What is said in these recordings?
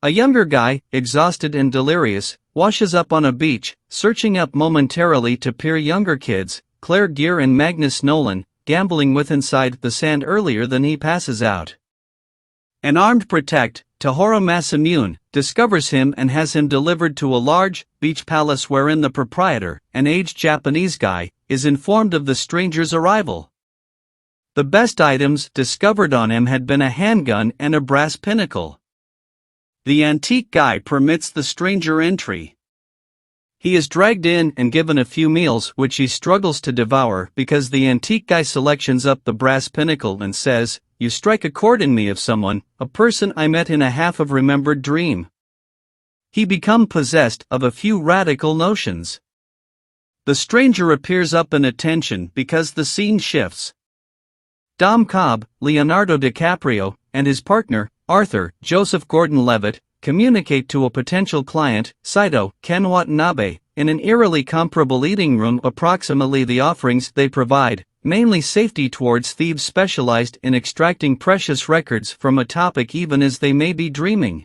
A younger guy, exhausted and delirious, washes up on a beach, searching up momentarily to peer younger kids, Claire Gear and Magnus Nolan, gambling with inside the sand earlier than he passes out. An armed protect, Tahora Masamune, discovers him and has him delivered to a large, beach palace wherein the proprietor, an aged Japanese guy, is informed of the stranger's arrival. The best items discovered on him had been a handgun and a brass pinnacle. The antique guy permits the stranger entry. He is dragged in and given a few meals which he struggles to devour because the antique guy selections up the brass pinnacle and says, "You strike a chord in me of someone, a person I met in a half of remembered dream." He become possessed of a few radical notions. The stranger appears up in attention because the scene shifts. Dom Cobb, Leonardo DiCaprio, and his partner, Arthur, Joseph Gordon-Levitt, communicate to a potential client, Saito, Ken Watanabe, in an eerily comparable eating room. Approximately the offerings they provide, mainly safety towards thieves specialized in extracting precious records from a topic even as they may be dreaming.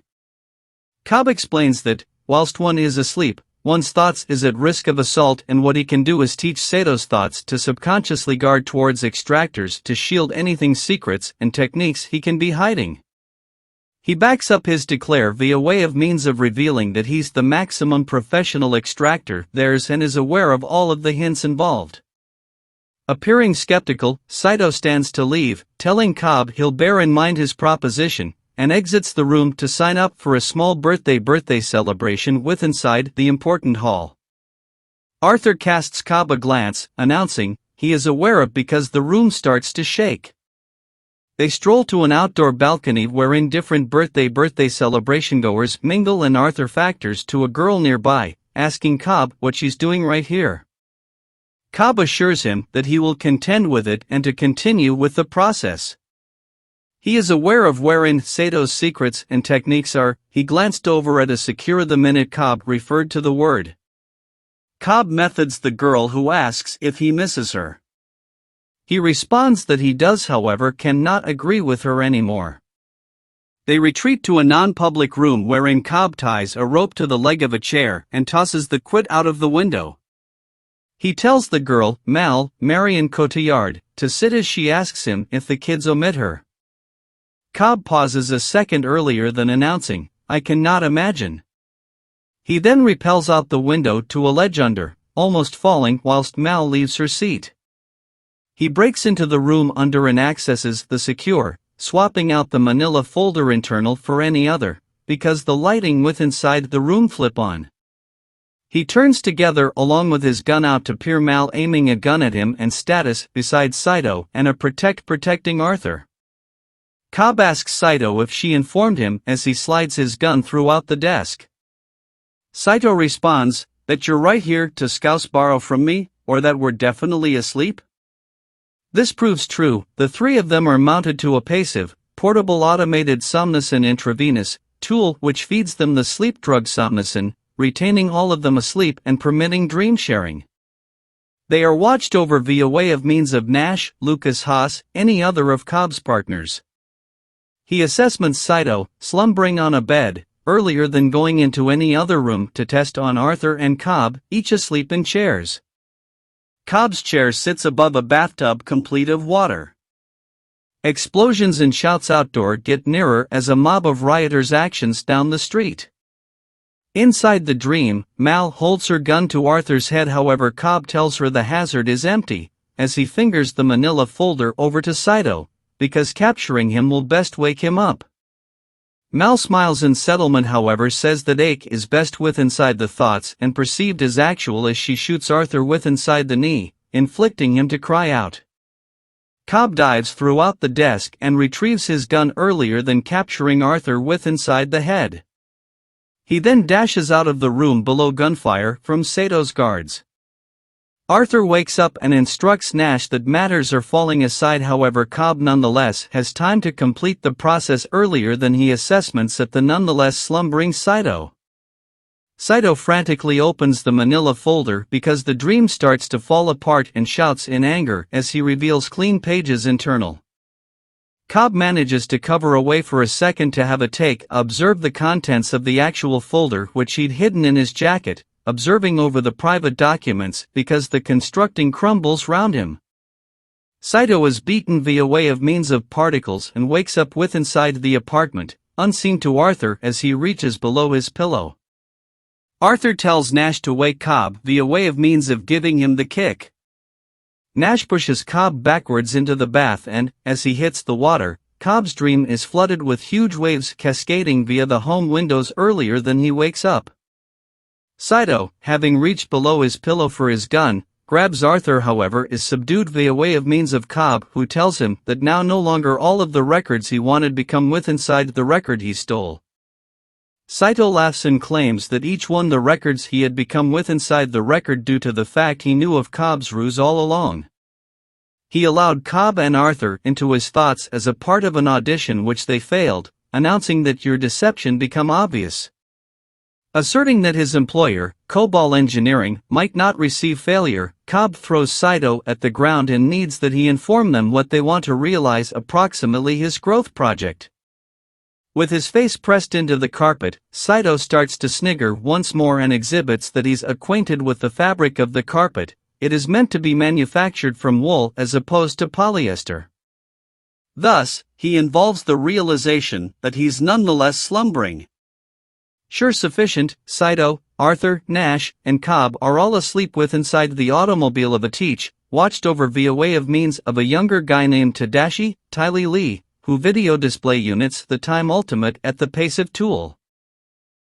Cobb explains that, whilst one is asleep, one's thoughts is at risk of assault, and what he can do is teach Sato's thoughts to subconsciously guard towards extractors to shield anything secrets and techniques he can be hiding. He backs up his declare via way of means of revealing that he's the maximum professional extractor there's and is aware of all of the hints involved. Appearing skeptical, Saito stands to leave, telling Cobb he'll bear in mind his proposition, and exits the room to sign up for a small birthday celebration with inside the important hall. Arthur casts Cobb a glance, announcing he is aware of because the room starts to shake. They stroll to an outdoor balcony wherein different birthday celebration goers mingle, and Arthur factors to a girl nearby, asking Cobb what she's doing right here. Cobb assures him that he will contend with it and to continue with the process. He is aware of wherein Sato's secrets and techniques are. He glanced over at a secure the minute Cobb referred to the word. Cobb methods the girl who asks if he misses her. He responds that he does, however cannot agree with her anymore. They retreat to a non-public room wherein Cobb ties a rope to the leg of a chair and tosses the quid out of the window. He tells the girl, Marion Cotillard, to sit as she asks him if the kids omit her. Cobb pauses a second earlier than announcing, "I cannot imagine." He then repels out the window to a ledge under, almost falling whilst Mal leaves her seat. He breaks into the room under and accesses the secure, swapping out the manila folder internal for any other, because the lighting with inside the room flip on. He turns together along with his gun out to peer Mal aiming a gun at him and status beside Saito and a protecting Arthur. Cobb asks Saito if she informed him as he slides his gun throughout the desk. Saito responds, "That you're right here to scouse borrow from me, or that we're definitely asleep?" This proves true. The three of them are mounted to a passive, portable automated somnosen intravenous tool which feeds them the sleep drug somnosen, retaining all of them asleep and permitting dream sharing. They are watched over via way of means of Nash, Lucas Haas, any other of Cobb's partners. He assessments Saito, slumbering on a bed, earlier than going into any other room to test on Arthur and Cobb, each asleep in chairs. Cobb's chair sits above a bathtub complete of water. Explosions and shouts outdoor get nearer as a mob of rioters actions down the street. Inside the dream, Mal holds her gun to Arthur's head, however Cobb tells her the hazard is empty, as he fingers the manila folder over to Saito, because capturing him will best wake him up. Mal smiles in settlement, however says that ache is best with inside the thoughts and perceived as actual as she shoots Arthur with inside the knee, inflicting him to cry out. Cobb dives throughout the desk and retrieves his gun earlier than capturing Arthur with inside the head. He then dashes out of the room below gunfire from Sato's guards. Arthur wakes up and instructs Nash that matters are falling aside, however Cobb nonetheless has time to complete the process earlier than he assessments at the nonetheless slumbering Saito. Saito frantically opens the manila folder because the dream starts to fall apart and shouts in anger as he reveals clean pages internal. Cobb manages to cover away for a second to have a take, observe the contents of the actual folder which he'd hidden in his jacket, observing over the private documents because the constructing crumbles round him. Saito is beaten via way of means of particles and wakes up with inside the apartment, unseen to Arthur as he reaches below his pillow. Arthur tells Nash to wake Cobb via way of means of giving him the kick. Nash pushes Cobb backwards into the bath and, as he hits the water, Cobb's dream is flooded with huge waves cascading via the home windows earlier than he wakes up. Saito, having reached below his pillow for his gun, grabs Arthur. However, is subdued via way of means of Cobb, who tells him that now no longer all of the records he wanted become with inside the record he stole. Saito laughs and claims that each one the records he had become with inside the record due to the fact he knew of Cobb's ruse all along. He allowed Cobb and Arthur into his thoughts as a part of an audition which they failed, announcing that your deception become obvious. Asserting that his employer, Cobol Engineering, might not receive failure, Cobb throws Saito at the ground and needs that he inform them what they want to realize, approximately his growth project. With his face pressed into the carpet, Saito starts to snigger once more and exhibits that he's acquainted with the fabric of the carpet. It is meant to be manufactured from wool as opposed to polyester. Thus, he involves the realization that he's nonetheless slumbering. Sure sufficient, Saito, Arthur, Nash, and Cobb are all asleep with inside the automobile of a Teach, watched over via way of means of a younger guy named Tadashi Tylee Lee, who video display units the time ultimate at the pace of Tool.